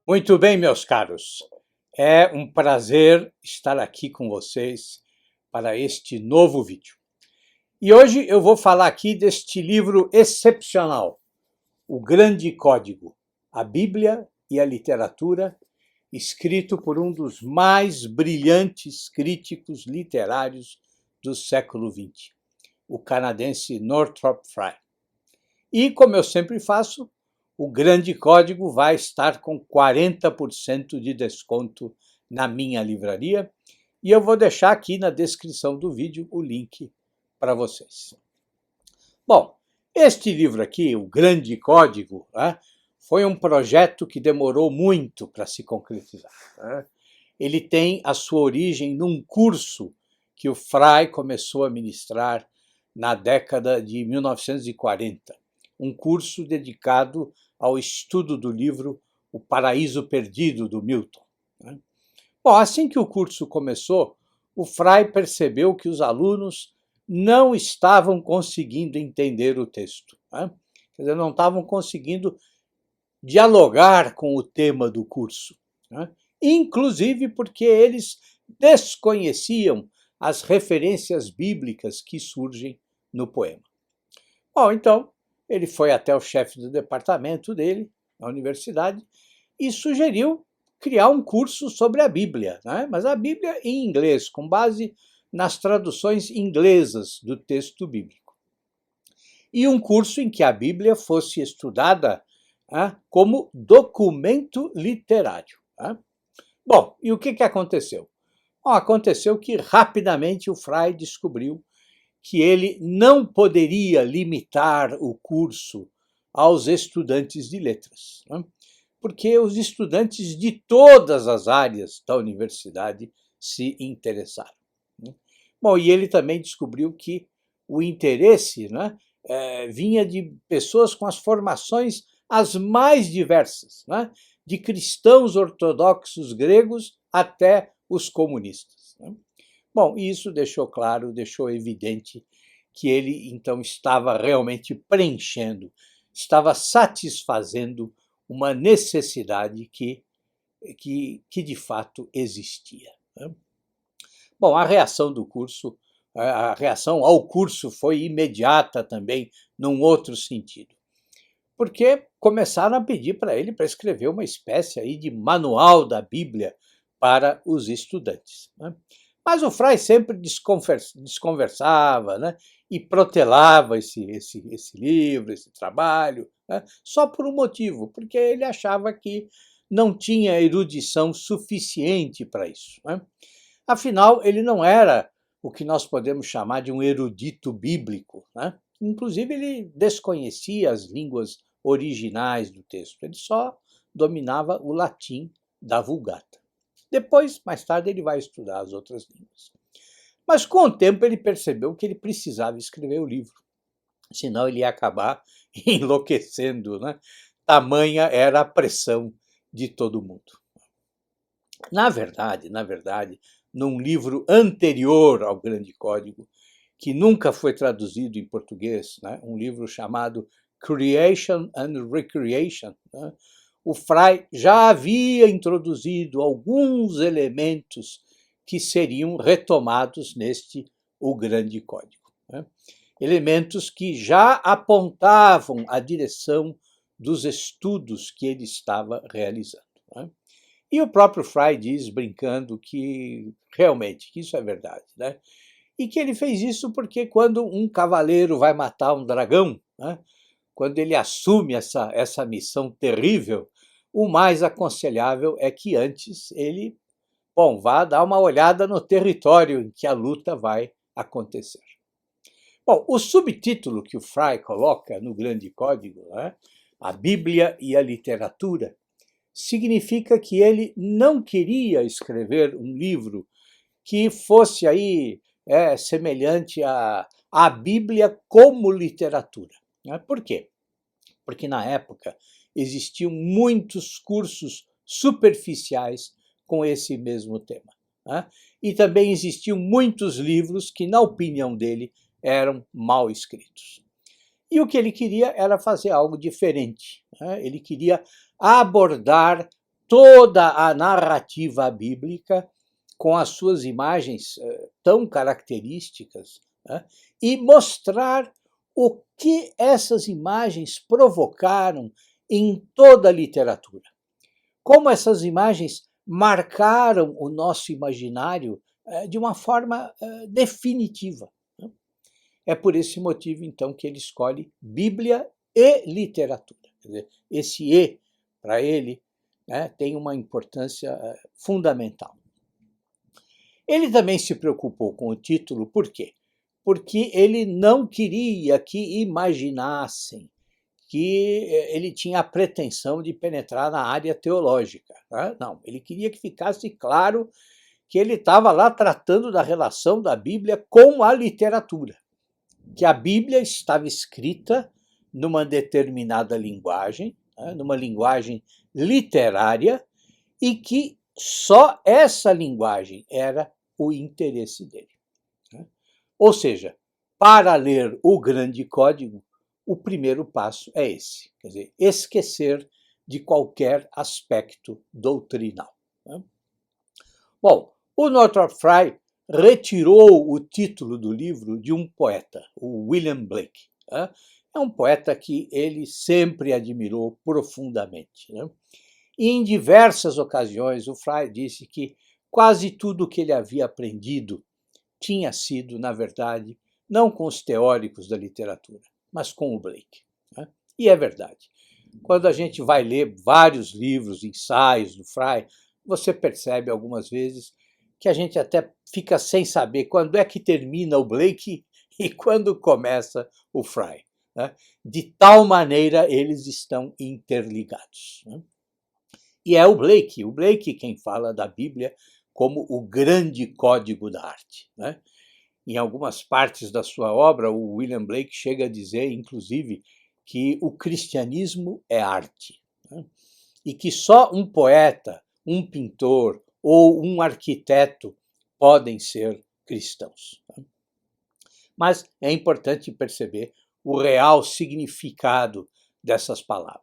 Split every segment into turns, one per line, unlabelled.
Muito bem, meus caros. É um prazer estar aqui com vocês para este novo vídeo. E hoje eu vou falar aqui deste livro excepcional, O Grande Código, a Bíblia e a Literatura, escrito por um dos mais brilhantes críticos literários do século XX, o canadense Northrop Frye. E, como eu sempre faço, o Grande Código vai estar com 40% de desconto na minha livraria e eu vou deixar aqui na descrição do vídeo o link para vocês. Bom, este livro aqui, O Grande Código, foi um projeto que demorou muito para se concretizar. Ele tem a sua origem num curso que o Frye começou a ministrar na década de 1940. Um curso dedicado ao estudo do livro O Paraíso Perdido, do Milton. Bom, assim que o curso começou, o Frye percebeu que os alunos não estavam conseguindo entender o texto. Quer dizer, não estavam conseguindo dialogar com o tema do curso. Inclusive porque eles desconheciam as referências bíblicas que surgem no poema. Bom, então, ele foi até o chefe do departamento dele, na universidade, e sugeriu criar um curso sobre a Bíblia, mas a Bíblia em inglês, com base nas traduções inglesas do texto bíblico. E um curso em que a Bíblia fosse estudada como documento literário. Bom, e o que aconteceu? Bom, aconteceu que rapidamente o Frye descobriu que ele não poderia limitar o curso aos estudantes de letras, porque os estudantes de todas as áreas da universidade se interessaram. Bom, e ele também descobriu que o interesse vinha de pessoas com as formações as mais diversas, de cristãos ortodoxos gregos até os comunistas. Bom, isso deixou claro, deixou evidente que ele, então, estava realmente preenchendo, estava satisfazendo uma necessidade que de fato existia. Bom, a reação ao curso foi imediata também, num outro sentido, porque começaram a pedir para ele para escrever uma espécie aí de manual da Bíblia para os estudantes. Mas o Frye sempre desconversava e protelava esse livro, esse trabalho, só por um motivo, porque ele achava que não tinha erudição suficiente para isso. Afinal, ele não era o que nós podemos chamar de um erudito bíblico. Inclusive, ele desconhecia as línguas originais do texto, ele só dominava o latim da Vulgata. Depois, mais tarde, ele vai estudar as outras línguas. Mas com o tempo ele percebeu que ele precisava escrever o livro, senão ele ia acabar enlouquecendo, Tamanha era a pressão de todo mundo. Na verdade, num livro anterior ao Grande Código, que nunca foi traduzido em português, um livro chamado Creation and Recreation, o Frye já havia introduzido alguns elementos que seriam retomados neste O Grande Código. Elementos que já apontavam a direção dos estudos que ele estava realizando. E o próprio Frye diz, brincando, que realmente que isso é verdade. E que ele fez isso porque quando um cavaleiro vai matar um dragão, quando ele assume essa missão terrível, o mais aconselhável é que antes ele, vá dar uma olhada no território em que a luta vai acontecer. Bom, o subtítulo que o Frye coloca no Grande Código, a Bíblia e a Literatura, significa que ele não queria escrever um livro que fosse aí semelhante à Bíblia como literatura. Por quê? Porque na época existiam muitos cursos superficiais com esse mesmo tema. E também existiam muitos livros que, na opinião dele, eram mal escritos. E o que ele queria era fazer algo diferente. Ele queria abordar toda a narrativa bíblica com as suas imagens tão características, né, e mostrar o que essas imagens provocaram em toda a literatura. Como essas imagens marcaram o nosso imaginário de uma forma definitiva. É por esse motivo, então, que ele escolhe Bíblia e literatura. Quer dizer, esse E, para ele, tem uma importância fundamental. Ele também se preocupou com o título, por quê? Porque ele não queria que imaginassem que ele tinha a pretensão de penetrar na área teológica. Não, ele queria que ficasse claro que ele estava lá tratando da relação da Bíblia com a literatura, que a Bíblia estava escrita numa determinada linguagem, numa linguagem literária, e que só essa linguagem era o interesse dele. Ou seja, para ler o grande código, o primeiro passo é esse, quer dizer, esquecer de qualquer aspecto doutrinal. Bom, o Northrop Frye retirou o título do livro de um poeta, o William Blake. É um poeta que ele sempre admirou profundamente. E em diversas ocasiões o Frye disse que quase tudo o que ele havia aprendido tinha sido, na verdade, não com os teóricos da literatura, mas com o Blake. E é verdade. Quando a gente vai ler vários livros, ensaios do Frye, você percebe algumas vezes que a gente até fica sem saber quando é que termina o Blake e quando começa o Frye. De tal maneira eles estão interligados. E é o Blake quem fala da Bíblia como o grande código da arte. Em algumas partes da sua obra, o William Blake chega a dizer, inclusive, que o cristianismo é arte, e que só um poeta, um pintor ou um arquiteto podem ser cristãos. Mas é importante perceber o real significado dessas palavras.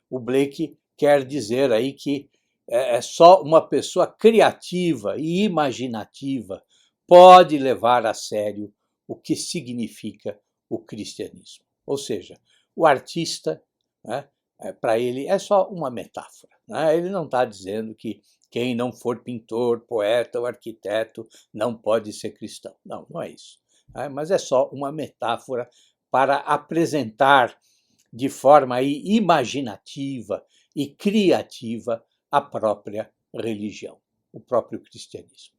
O Blake quer dizer aí que é só uma pessoa criativa e imaginativa pode levar a sério o que significa o cristianismo. Ou seja, o artista, para ele, é só uma metáfora. Ele não está dizendo que quem não for pintor, poeta ou arquiteto não pode ser cristão. Não, não é isso. Mas é só uma metáfora para apresentar de forma imaginativa e criativa a própria religião, o próprio cristianismo.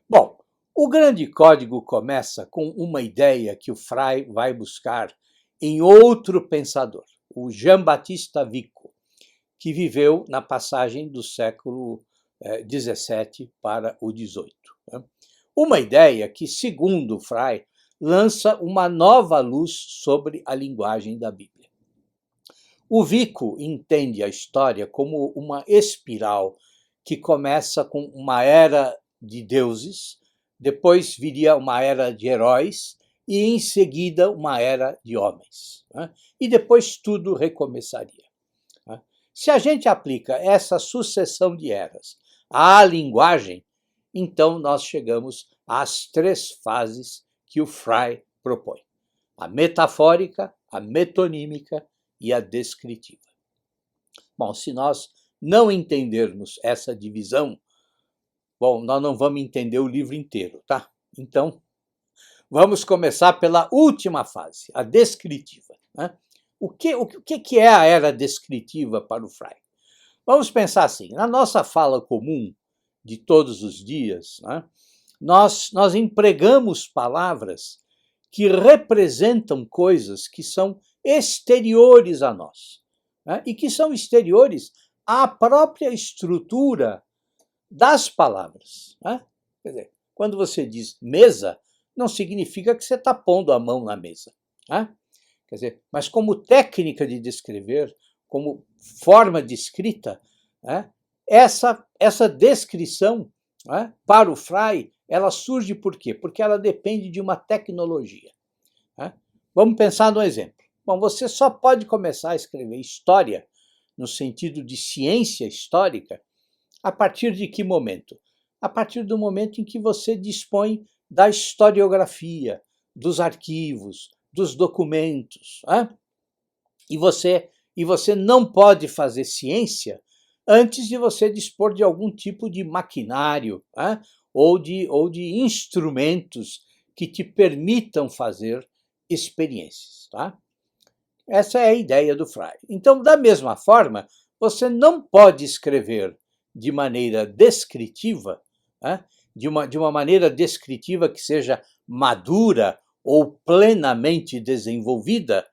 Bom, o grande código começa com uma ideia que o Frye vai buscar em outro pensador, o Jean-Baptiste Vico, que viveu na passagem do século XVII para o XVIII. Uma ideia que, segundo Frye, lança uma nova luz sobre a linguagem da Bíblia. O Vico entende a história como uma espiral que começa com uma era de deuses, depois viria uma era de heróis e, em seguida, uma era de homens. E depois tudo recomeçaria. Se a gente aplica essa sucessão de eras à linguagem, então nós chegamos às 3 fases que o Frye propõe: a metafórica, a metonímica e a descritiva. Bom, se nós não entendermos essa divisão, nós não vamos entender o livro inteiro, tá? Então, vamos começar pela última fase, a descritiva. O que é a era descritiva para o Frye? Vamos pensar assim, na nossa fala comum de todos os dias, nós empregamos palavras que representam coisas que são exteriores a nós, e que são exteriores à própria estrutura das palavras. Quer dizer, quando você diz mesa, não significa que você está pondo a mão na mesa. Quer dizer, mas como técnica de descrever, como forma de escrita, essa descrição, para o Frye, ela surge por quê? Porque ela depende de uma tecnologia. Vamos pensar no exemplo. Bom, você só pode começar a escrever história no sentido de ciência histórica, a partir de que momento? A partir do momento em que você dispõe da historiografia, dos arquivos, dos documentos. Né? E você não pode fazer ciência antes de você dispor de algum tipo de maquinário, né? ou de instrumentos que te permitam fazer experiências. Tá? Essa é a ideia do Frey. Então, da mesma forma, você não pode escrever de maneira descritiva, né? de uma maneira descritiva que seja madura ou plenamente desenvolvida,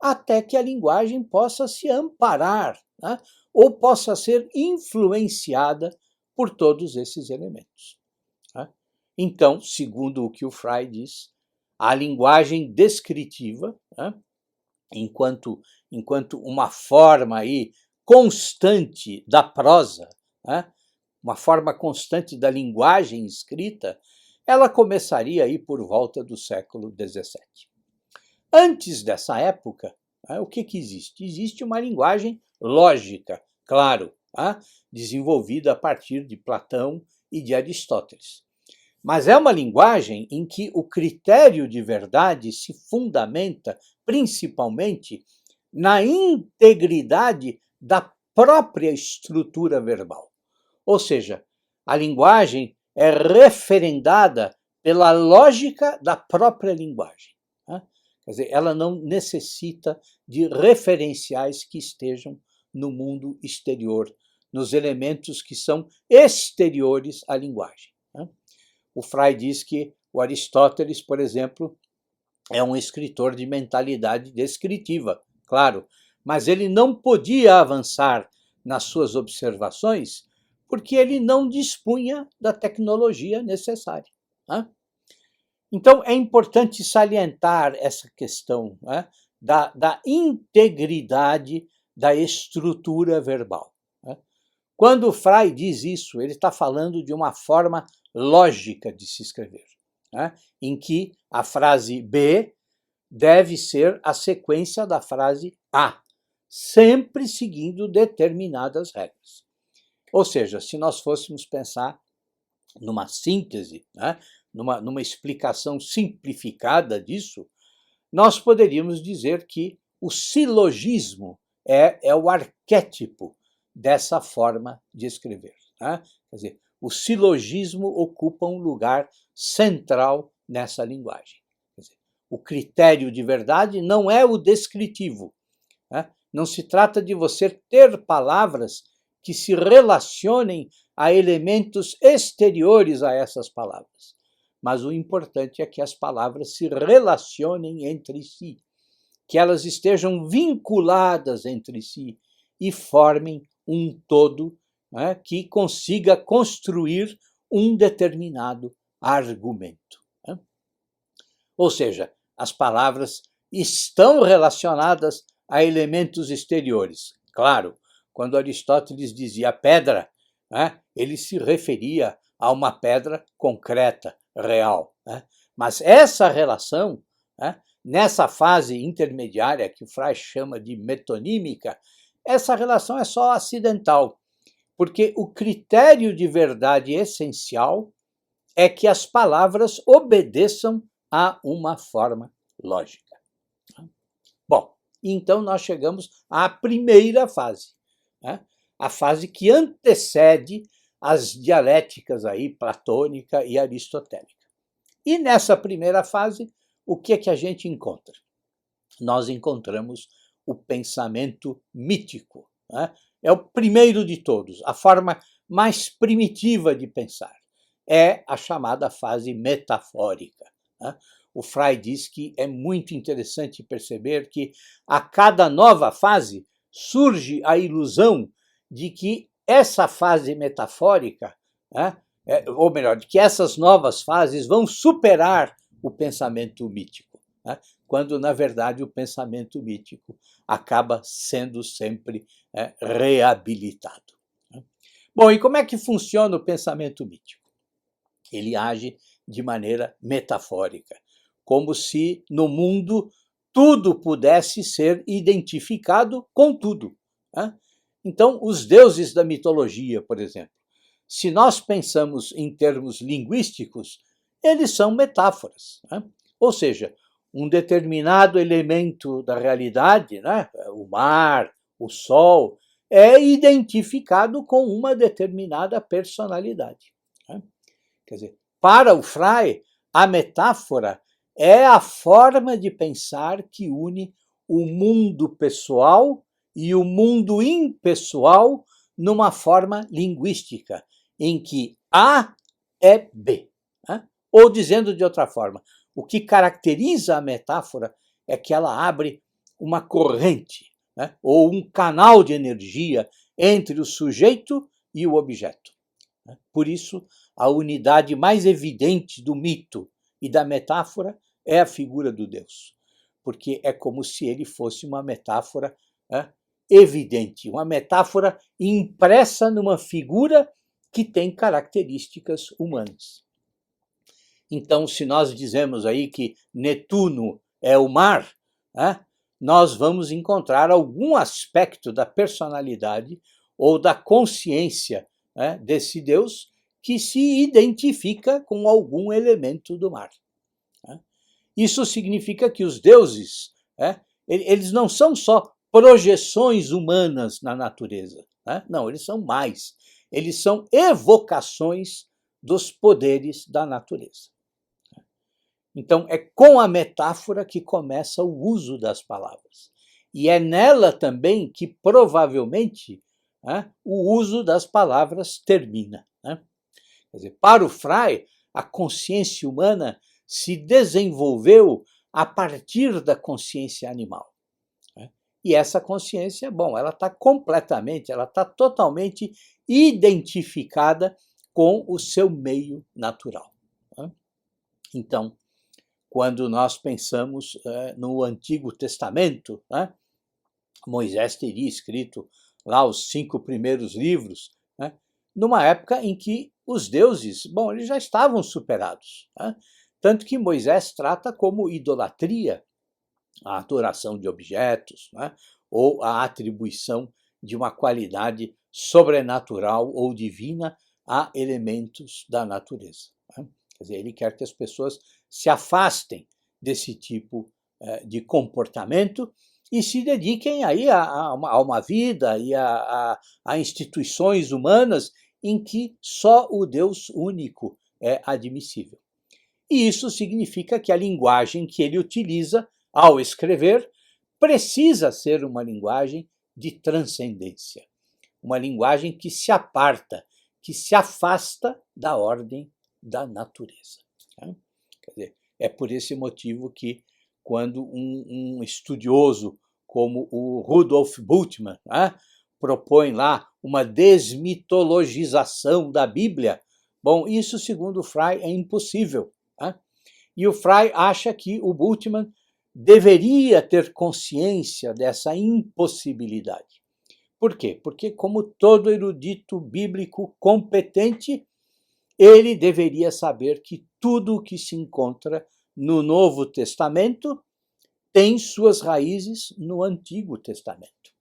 até que a linguagem possa se amparar, né? ou possa ser influenciada por todos esses elementos. Né? Então, segundo o que o Frey diz, a linguagem descritiva, né? enquanto uma forma aí constante da prosa, né? uma forma constante da linguagem escrita, ela começaria aí por volta do século XVII. Antes dessa época, o que existe? Existe uma linguagem lógica, claro, desenvolvida a partir de Platão e de Aristóteles. Mas é uma linguagem em que o critério de verdade se fundamenta principalmente na integridade da própria estrutura verbal. Ou seja, a linguagem é referendada pela lógica da própria linguagem. Quer dizer, ela não necessita de referenciais que estejam no mundo exterior, nos elementos que são exteriores à linguagem. O Frey diz que o Aristóteles, por exemplo, é um escritor de mentalidade descritiva, claro, mas ele não podia avançar nas suas observações porque ele não dispunha da tecnologia necessária. Então, é importante salientar essa questão, né, da integridade da estrutura verbal. Né? Quando o Frey diz isso, ele está falando de uma forma lógica de se escrever, né, em que a frase B deve ser a sequência da frase A, sempre seguindo determinadas regras. Ou seja, se nós fôssemos pensar numa síntese, né, numa explicação simplificada disso, nós poderíamos dizer que o silogismo é o arquétipo dessa forma de escrever. Né? Quer dizer, o silogismo ocupa um lugar central nessa linguagem. Quer dizer, o critério de verdade não é o descritivo. Né? Não se trata de você ter palavras que se relacionem a elementos exteriores a essas palavras. Mas o importante é que as palavras se relacionem entre si, que elas estejam vinculadas entre si e formem um todo, né, que consiga construir um determinado argumento. Né? Ou seja, as palavras estão relacionadas a elementos exteriores. Claro, quando Aristóteles dizia pedra, né, ele se referia a uma pedra concreta, real. Né? Mas essa relação, né, nessa fase intermediária que o Frey chama de metonímica, essa relação é só acidental, porque o critério de verdade essencial é que as palavras obedeçam a uma forma lógica. Bom, então nós chegamos à primeira fase, né? A fase que antecede as dialéticas aí, platônica e aristotélica. E nessa primeira fase, o que é que a gente encontra? Nós encontramos o pensamento mítico. Né? É o primeiro de todos, a forma mais primitiva de pensar. É a chamada fase metafórica. Né? O Frey diz que é muito interessante perceber que a cada nova fase surge a ilusão de que essa fase metafórica, né, ou melhor, de que essas novas fases vão superar o pensamento mítico, né, quando, na verdade, o pensamento mítico acaba sendo sempre reabilitado. Né. Bom, e como é que funciona o pensamento mítico? Ele age de maneira metafórica, como se no mundo tudo pudesse ser identificado com tudo. Né? Então, os deuses da mitologia, por exemplo, se nós pensamos em termos linguísticos, eles são metáforas. Né? Ou seja, um determinado elemento da realidade, né, o mar, o sol, é identificado com uma determinada personalidade. Né? Quer dizer, para o Frei, a metáfora é a forma de pensar que une o mundo pessoal e o mundo impessoal numa forma linguística, em que A é B. Né? Ou, dizendo de outra forma, o que caracteriza a metáfora é que ela abre uma corrente, né? Ou um canal de energia entre o sujeito e o objeto. Por isso, a unidade mais evidente do mito e da metáfora é a figura do Deus, porque é como se ele fosse uma metáfora, né, evidente, uma metáfora impressa numa figura que tem características humanas. Então, se nós dizemos aí que Netuno é o mar, né, nós vamos encontrar algum aspecto da personalidade ou da consciência, né, desse Deus que se identifica com algum elemento do mar. Né? Isso significa que os deuses, né, eles não são só projeções humanas na natureza. Né? Não, eles são mais. Eles são evocações dos poderes da natureza. Então, é com a metáfora que começa o uso das palavras. E é nela também que, provavelmente, né, o uso das palavras termina. Né? Quer dizer, para o Frei, a consciência humana se desenvolveu a partir da consciência animal. Né? E essa consciência, bom, ela está totalmente identificada com o seu meio natural. Né? Então, quando nós pensamos no Antigo Testamento, né, Moisés teria escrito lá os 5 primeiros livros, né, numa época em que os deuses, bom, eles já estavam superados. Né, tanto que Moisés trata como idolatria a adoração de objetos, né, ou a atribuição de uma qualidade sobrenatural ou divina a elementos da natureza. Né. Quer dizer, ele quer que as pessoas se afastem desse tipo de comportamento e se dediquem aí a uma vida e a instituições humanas em que só o Deus único é admissível. E isso significa que a linguagem que ele utiliza ao escrever precisa ser uma linguagem de transcendência, uma linguagem que se aparta, que se afasta da ordem da natureza. Né? Quer dizer, é por esse motivo que, quando um estudioso como o Rudolf Bultmann, né, propõe lá uma desmitologização da Bíblia, bom, isso, segundo o Frei, é impossível. Né? E o Frei acha que o Bultmann deveria ter consciência dessa impossibilidade. Por quê? Porque, como todo erudito bíblico competente, ele deveria saber que tudo o que se encontra no Novo Testamento tem suas raízes no Antigo Testamento.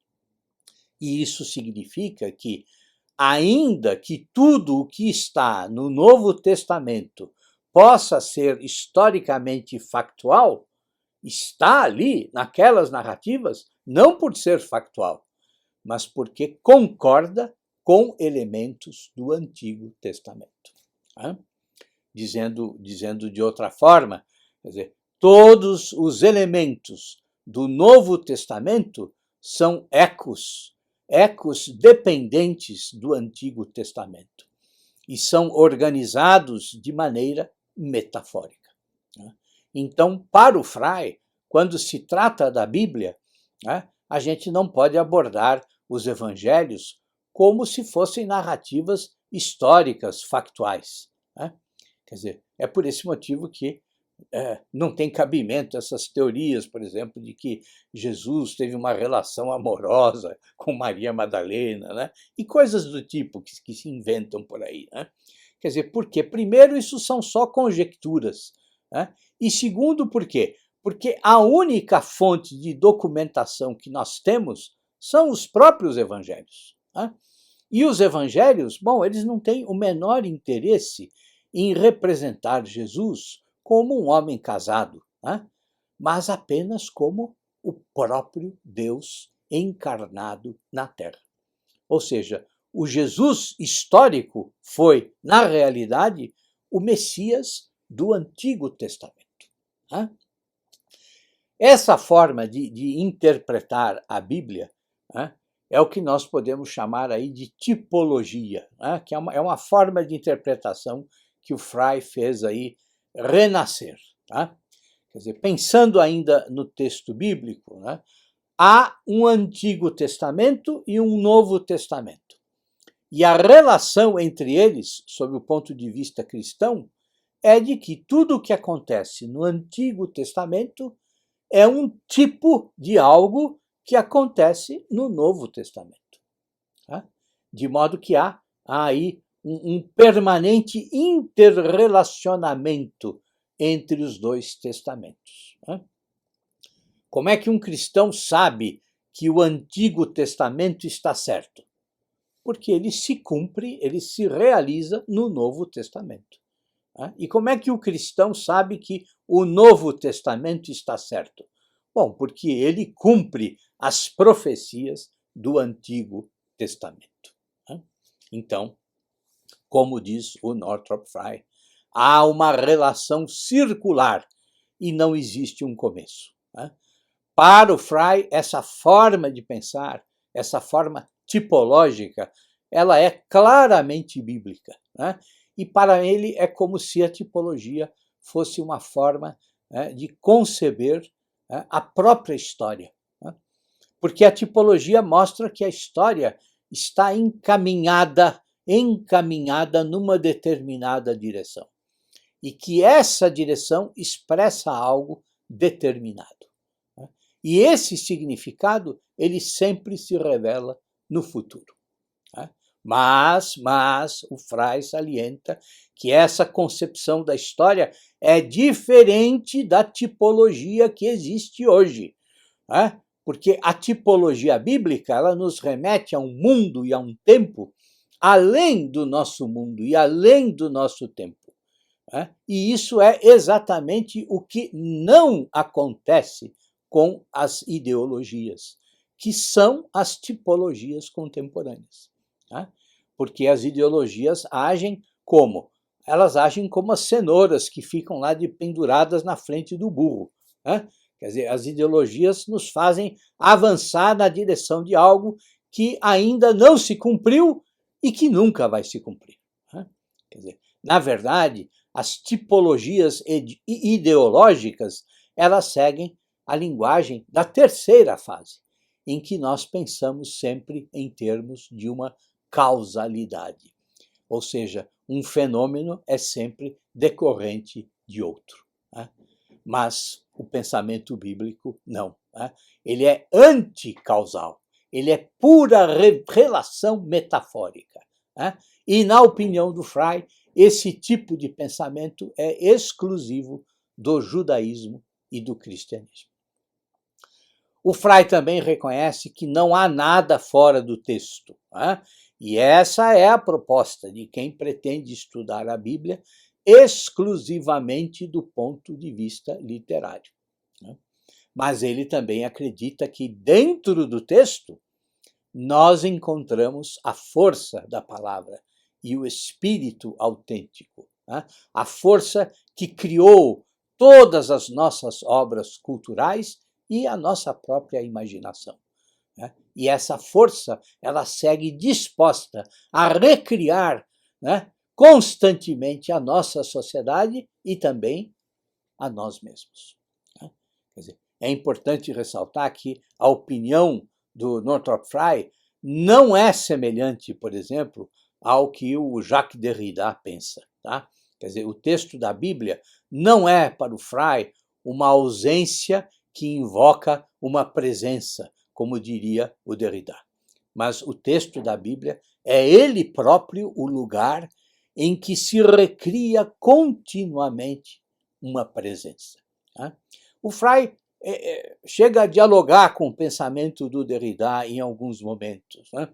E isso significa que, ainda que tudo o que está no Novo Testamento possa ser historicamente factual, está ali naquelas narrativas não por ser factual, mas porque concorda com elementos do Antigo Testamento. Né? Dizendo de outra forma, quer dizer, todos os elementos do Novo Testamento são ecos dependentes do Antigo Testamento e são organizados de maneira metafórica. Né? Então, para o Frei, quando se trata da Bíblia, né, a gente não pode abordar os evangelhos como se fossem narrativas históricas, factuais. Né? Quer dizer, é por esse motivo que não tem cabimento essas teorias, por exemplo, de que Jesus teve uma relação amorosa com Maria Madalena, né? E coisas do tipo que se inventam por aí. Né? Quer dizer, por quê? Primeiro, isso são só conjecturas. Né? E segundo, por quê? Porque a única fonte de documentação que nós temos são os próprios evangelhos. Né? E os evangelhos, bom, eles não têm o menor interesse em representar Jesus como um homem casado, né? Mas apenas como o próprio Deus encarnado na Terra. Ou seja, o Jesus histórico foi, na realidade, o Messias do Antigo Testamento. Né? Essa forma de interpretar a Bíblia, né, é o que nós podemos chamar aí de tipologia, né, que é uma forma de interpretação que o Frey fez aí renascer. Tá? Quer dizer, pensando ainda no texto bíblico, né, há um Antigo Testamento e um Novo Testamento. E a relação entre eles, sob o ponto de vista cristão, é de que tudo o que acontece no Antigo Testamento é um tipo de algo que acontece no Novo Testamento. Tá? De modo que há aí um permanente interrelacionamento entre os dois testamentos. Né? Como é que um cristão sabe que o Antigo Testamento está certo? Porque ele se cumpre, ele se realiza no Novo Testamento. E como é que o cristão sabe que o Novo Testamento está certo? Bom, porque ele cumpre as profecias do Antigo Testamento. Então, como diz o Northrop Frye, há uma relação circular e não existe um começo. Para o Frye, essa forma de pensar, essa forma tipológica, ela é claramente bíblica. E para ele é como se a tipologia fosse uma forma de conceber a própria história. Porque a tipologia mostra que a história está encaminhada numa determinada direção. E que essa direção expressa algo determinado. E esse significado, ele sempre se revela no futuro. Mas o Frey salienta que essa concepção da história é diferente da tipologia que existe hoje. Porque a tipologia bíblica, ela nos remete a um mundo e a um tempo além do nosso mundo e além do nosso tempo. E isso é exatamente o que não acontece com as ideologias, que são as tipologias contemporâneas. Porque as ideologias agem como? Elas agem como as cenouras que ficam lá penduradas na frente do burro. Quer dizer, as ideologias nos fazem avançar na direção de algo que ainda não se cumpriu e que nunca vai se cumprir. Quer dizer, na verdade, as tipologias ideológicas, elas seguem a linguagem da terceira fase, em que nós pensamos sempre em termos de uma causalidade. Ou seja, um fenômeno é sempre decorrente de outro. Mas o pensamento bíblico não. Ele é anticausal. Ele é pura relação metafórica. E, na opinião do Frey, esse tipo de pensamento é exclusivo do judaísmo e do cristianismo. O Frey também reconhece que não há nada fora do texto. E essa é a proposta de quem pretende estudar a Bíblia exclusivamente do ponto de vista literário. Mas ele também acredita que dentro do texto nós encontramos a força da palavra e o espírito autêntico, a força que criou todas as nossas obras culturais e a nossa própria imaginação. E essa força, ela segue disposta a recriar constantemente a nossa sociedade e também a nós mesmos. Quer dizer, é importante ressaltar que a opinião do Northrop Frye não é semelhante, por exemplo, ao que o Jacques Derrida pensa. Quer dizer, o texto da Bíblia não é, para o Frye, uma ausência que invoca uma presença, como diria o Derrida. Mas o texto da Bíblia é ele próprio o lugar em que se recria continuamente uma presença. O Frey chega a dialogar com o pensamento do Derrida em alguns momentos, né?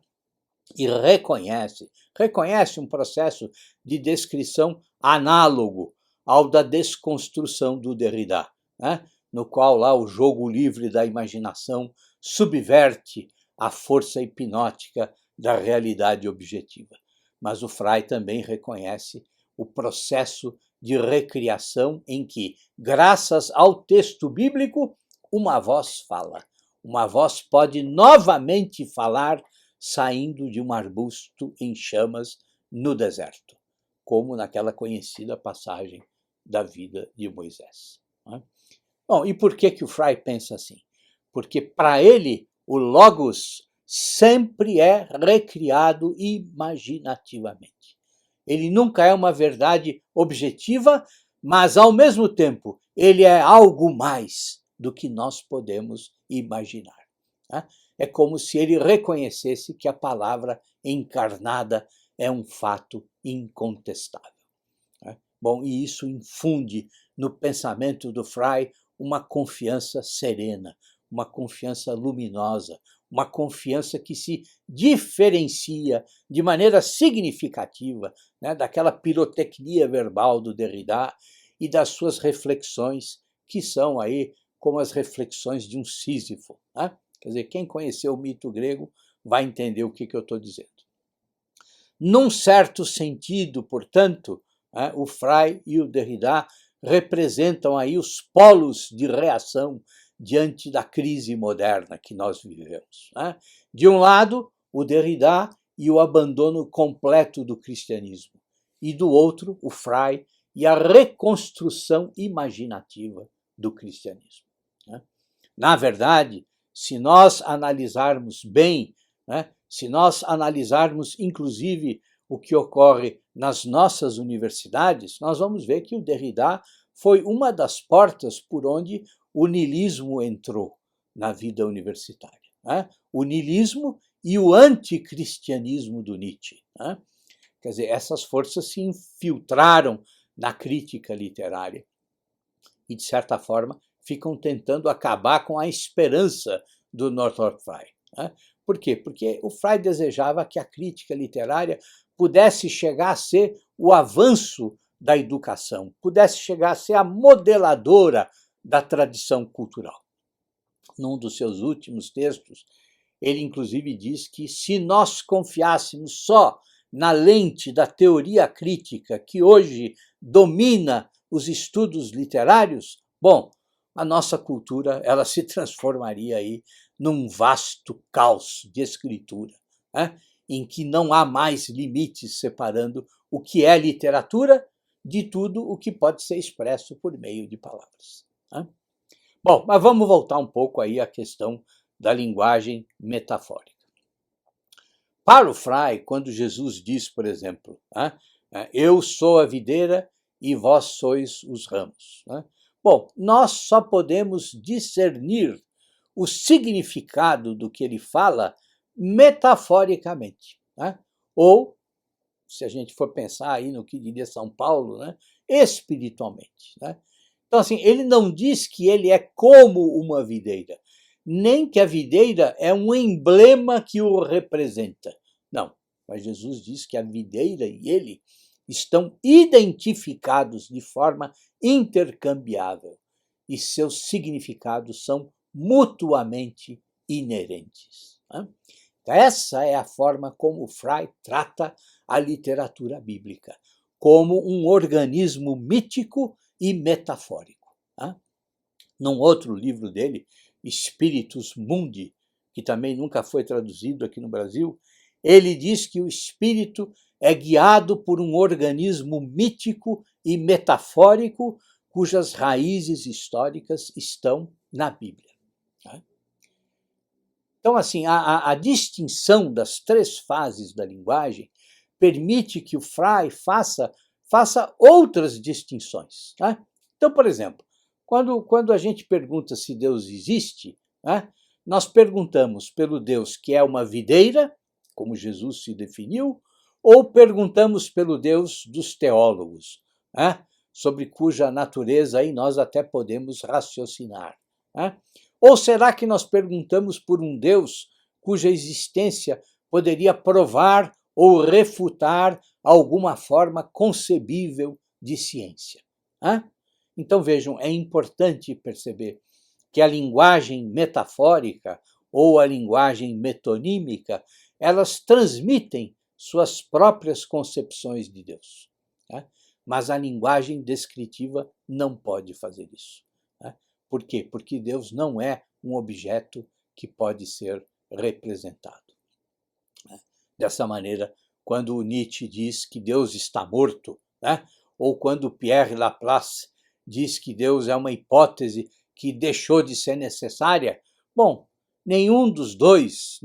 E reconhece um processo de descrição análogo ao da desconstrução do Derrida, né? No qual lá o jogo livre da imaginação subverte a força hipnótica da realidade objetiva. Mas o Frei também reconhece o processo de recriação em que, graças ao texto bíblico, uma voz fala. Uma voz pode novamente falar saindo de um arbusto em chamas no deserto, como naquela conhecida passagem da vida de Moisés. Bom, e por que o Frei pensa assim? Porque para ele o Logos sempre é recriado imaginativamente. Ele nunca é uma verdade objetiva, mas ao mesmo tempo ele é algo mais do que nós podemos imaginar. É como se ele reconhecesse que a palavra encarnada é um fato incontestável. Bom, e isso infunde no pensamento do Frei uma confiança serena, uma confiança luminosa, uma confiança que se diferencia de maneira significativa, né, daquela pirotecnia verbal do Derrida e das suas reflexões, que são aí como as reflexões de um Sísifo. Né? Quer dizer, quem conheceu o mito grego vai entender o que eu estou dizendo. Num certo sentido, portanto, o Frei e o Derrida representam aí os polos de reação diante da crise moderna que nós vivemos. De um lado, o Derrida e o abandono completo do cristianismo, e do outro, o Frei e a reconstrução imaginativa do cristianismo. Na verdade, se nós analisarmos bem, se nós analisarmos inclusive o que ocorre nas nossas universidades, nós vamos ver que o Derrida foi uma das portas por onde o niilismo entrou na vida universitária. O niilismo e o anticristianismo do Nietzsche. Quer dizer, essas forças se infiltraram na crítica literária e, de certa forma, ficam tentando acabar com a esperança do Northrop Frye. Por quê? Porque o Frei desejava que a crítica literária pudesse chegar a ser o avanço da educação, pudesse chegar a ser a modeladora da tradição cultural. Num dos seus últimos textos, ele inclusive diz que se nós confiássemos só na lente da teoria crítica que hoje domina os estudos literários, bom, a nossa cultura ela se transformaria aí num vasto caos de escritura, em que não há mais limites separando o que é literatura de tudo o que pode ser expresso por meio de palavras. Bom, mas vamos voltar um pouco aí à questão da linguagem metafórica. Para o Frei, quando Jesus diz, por exemplo, eu sou a videira e vós sois os ramos. Bom, nós só podemos discernir o significado do que ele fala metaforicamente, ou, se a gente for pensar aí no que diria São Paulo, espiritualmente. Então, assim, ele não diz que ele é como uma videira, nem que a videira é um emblema que o representa. Não, mas Jesus diz que a videira e ele estão identificados de forma intercambiável e seus significados são mutuamente inerentes. Essa é a forma como o Frei trata a literatura bíblica, como um organismo mítico e metafórico. Num outro livro dele, Spiritus Mundi, que também nunca foi traduzido aqui no Brasil, ele diz que o espírito é guiado por um organismo mítico e metafórico cujas raízes históricas estão na Bíblia. Então, assim, a distinção das três fases da linguagem permite que o Frei faça outras distinções. Então, por exemplo, quando a gente pergunta se Deus existe, nós perguntamos pelo Deus que é uma videira, como Jesus se definiu, ou perguntamos pelo Deus dos teólogos, sobre cuja natureza aí nós até podemos raciocinar. né? Ou será que nós perguntamos por um Deus cuja existência poderia provar ou refutar alguma forma concebível de ciência, né? Então vejam, é importante perceber que a linguagem metafórica ou a linguagem metonímica, elas transmitem suas próprias concepções de Deus, né? Mas a linguagem descritiva não pode fazer isso, né? Por quê? Porque Deus não é um objeto que pode ser representado, né? Dessa maneira, quando Nietzsche diz que Deus está morto, né? Ou quando Pierre Laplace diz que Deus é uma hipótese que deixou de ser necessária, bom, nenhum dos dois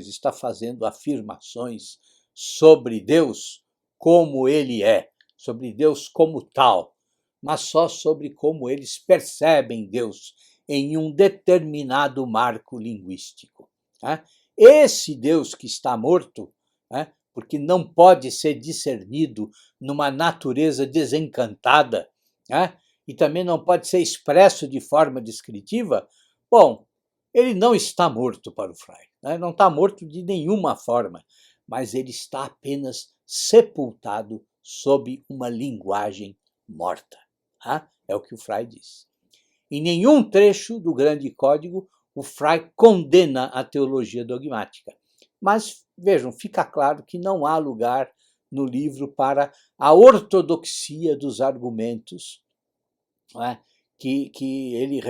está fazendo afirmações sobre Deus como ele é, sobre Deus como tal, mas só sobre como eles percebem Deus em um determinado marco linguístico, né? Esse Deus que está morto, né, porque não pode ser discernido numa natureza desencantada, né, e também não pode ser expresso de forma descritiva, bom, ele não está morto para o Frei, né? Não está morto de nenhuma forma, mas ele está apenas sepultado sob uma linguagem morta, né? É o que o Frei diz. Em nenhum trecho do Grande Código o Frei condena a teologia dogmática, mas vejam, fica claro que não há lugar no livro para a ortodoxia dos argumentos, né, que ele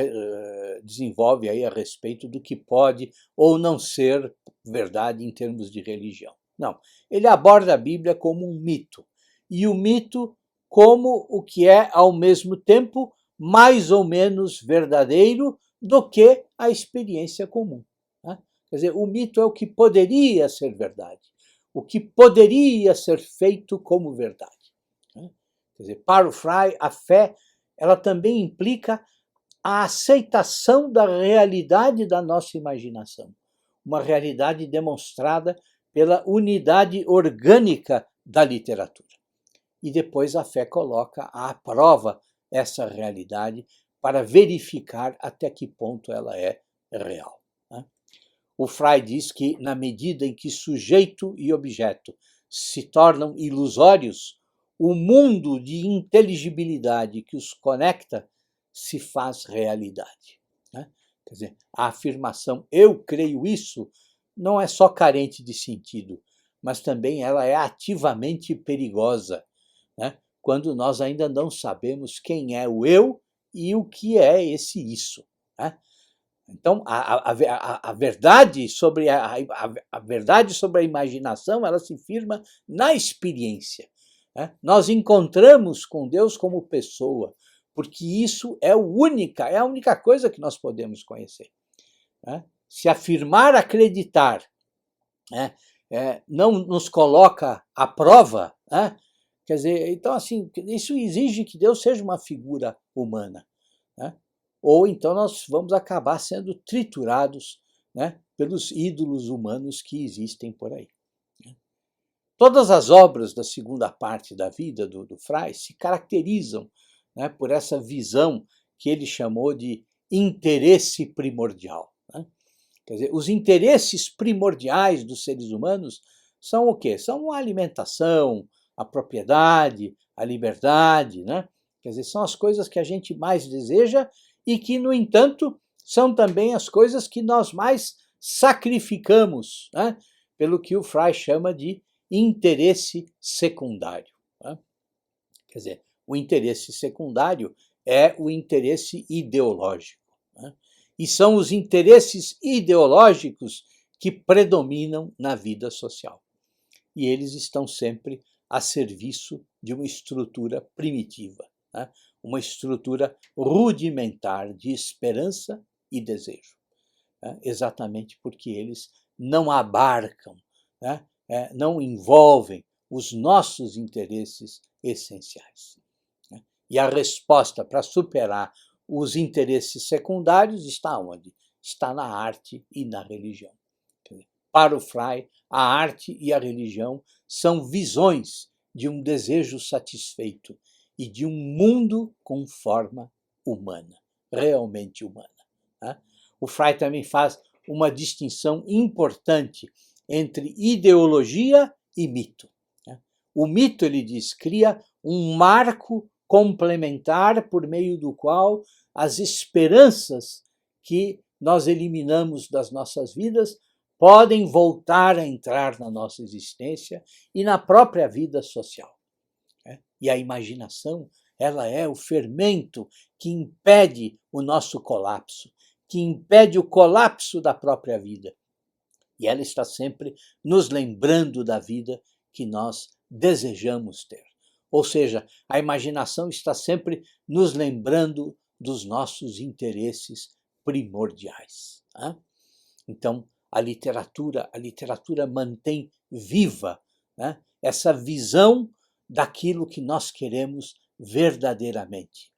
desenvolve aí a respeito do que pode ou não ser verdade em termos de religião. Não, ele aborda a Bíblia como um mito, e o mito como o que é, ao mesmo tempo, mais ou menos verdadeiro do que a experiência comum, né? Quer dizer, o mito é o que poderia ser verdade, o que poderia ser feito como verdade, né? Quer dizer, para o Frei, a fé ela também implica a aceitação da realidade da nossa imaginação, uma realidade demonstrada pela unidade orgânica da literatura. E depois a fé coloca à prova essa realidade para verificar até que ponto ela é real, né? O Frei diz que, na medida em que sujeito e objeto se tornam ilusórios, o mundo de inteligibilidade que os conecta se faz realidade, né? Quer dizer, a afirmação "eu creio isso" não é só carente de sentido, mas também ela é ativamente perigosa, né? Quando nós ainda não sabemos quem é o eu e o que é esse isso, né? Então, a verdade sobre a verdade sobre a imaginação, ela se firma na experiência, né? Nós encontramos com Deus como pessoa, porque isso é a única coisa que nós podemos conhecer, né? Se afirmar acreditar, né, não nos coloca à prova, né? Quer dizer, então, assim, isso exige que Deus seja uma figura humana, né? Ou então nós vamos acabar sendo triturados, né, pelos ídolos humanos que existem por aí, né? Todas as obras da segunda parte da vida do Frei se caracterizam, né, por essa visão que ele chamou de interesse primordial, né? Quer dizer, os interesses primordiais dos seres humanos são o quê? São a alimentação, a propriedade, a liberdade, né? Quer dizer, são as coisas que a gente mais deseja e que, no entanto, são também as coisas que nós mais sacrificamos, né? Pelo que o Frei chama de interesse secundário, né? Quer dizer, o interesse secundário é o interesse ideológico, né? E são os interesses ideológicos que predominam na vida social. E eles estão sempre a serviço de uma estrutura primitiva, né? Uma estrutura rudimentar de esperança e desejo, né? Exatamente porque eles não abarcam, né, não envolvem os nossos interesses essenciais, né? E a resposta para superar os interesses secundários está onde? Está na arte e na religião. Para o Frei, a arte e a religião são visões de um desejo satisfeito e de um mundo com forma humana, realmente humana. né? O Frey também faz uma distinção importante entre ideologia e mito. O mito, ele diz, cria um marco complementar por meio do qual as esperanças que nós eliminamos das nossas vidas podem voltar a entrar na nossa existência e na própria vida social. E a imaginação, ela é o fermento que impede o nosso colapso, que impede o colapso da própria vida. E ela está sempre nos lembrando da vida que nós desejamos ter. Ou seja, a imaginação está sempre nos lembrando dos nossos interesses primordiais. Então, a literatura mantém viva, né, essa visão daquilo que nós queremos verdadeiramente,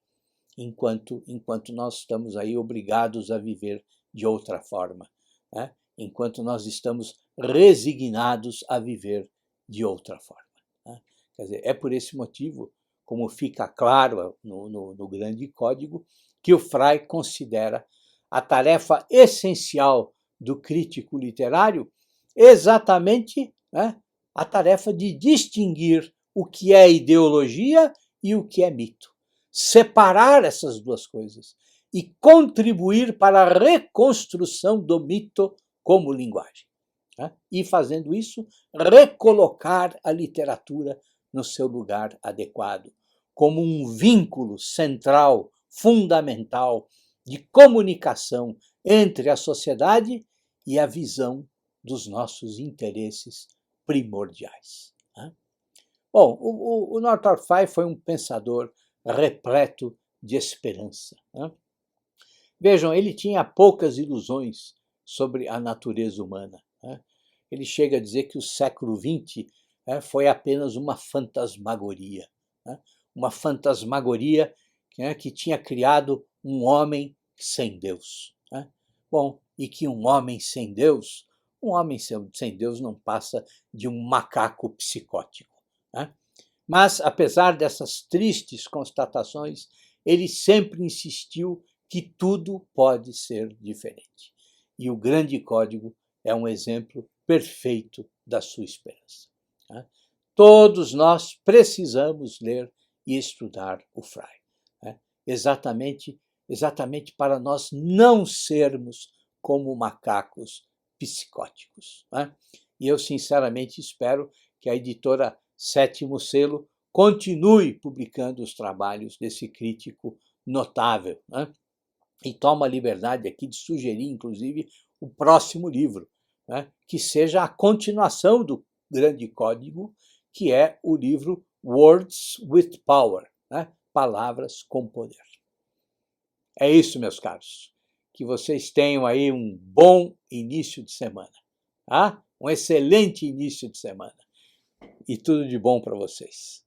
enquanto nós estamos aí obrigados a viver de outra forma, né, enquanto nós estamos resignados a viver de outra forma. Quer dizer, é por esse motivo, como fica claro no Grande Código, que o Frey considera a tarefa essencial do crítico literário exatamente, né, a tarefa de distinguir o que é ideologia e o que é mito. Separar essas duas coisas e contribuir para a reconstrução do mito como linguagem. E, fazendo isso, recolocar a literatura no seu lugar adequado, como um vínculo central, fundamental, de comunicação entre a sociedade e a visão dos nossos interesses primordiais. Bom, o Northrop Frye foi um pensador repleto de esperança. Vejam, ele tinha poucas ilusões sobre a natureza humana. Ele chega a dizer que o século XX foi apenas uma fantasmagoria. Uma fantasmagoria que tinha criado um homem sem Deus. Bom, e que um homem sem Deus não passa de um macaco psicótico. Mas, apesar dessas tristes constatações, ele sempre insistiu que tudo pode ser diferente. E o Grande Código é um exemplo perfeito da sua esperança. Todos nós precisamos ler e estudar o Frey, exatamente para nós não sermos como macacos psicóticos. E eu sinceramente espero que a editora Sétimo Selo continue publicando os trabalhos desse crítico notável, e toma a liberdade aqui de sugerir, inclusive, o próximo livro, que seja a continuação do Grande Código, que é o livro Words with Power, Palavras com Poder. É isso, meus caros. Que vocês tenham aí um bom início de semana. Um excelente início de semana. E tudo de bom para vocês.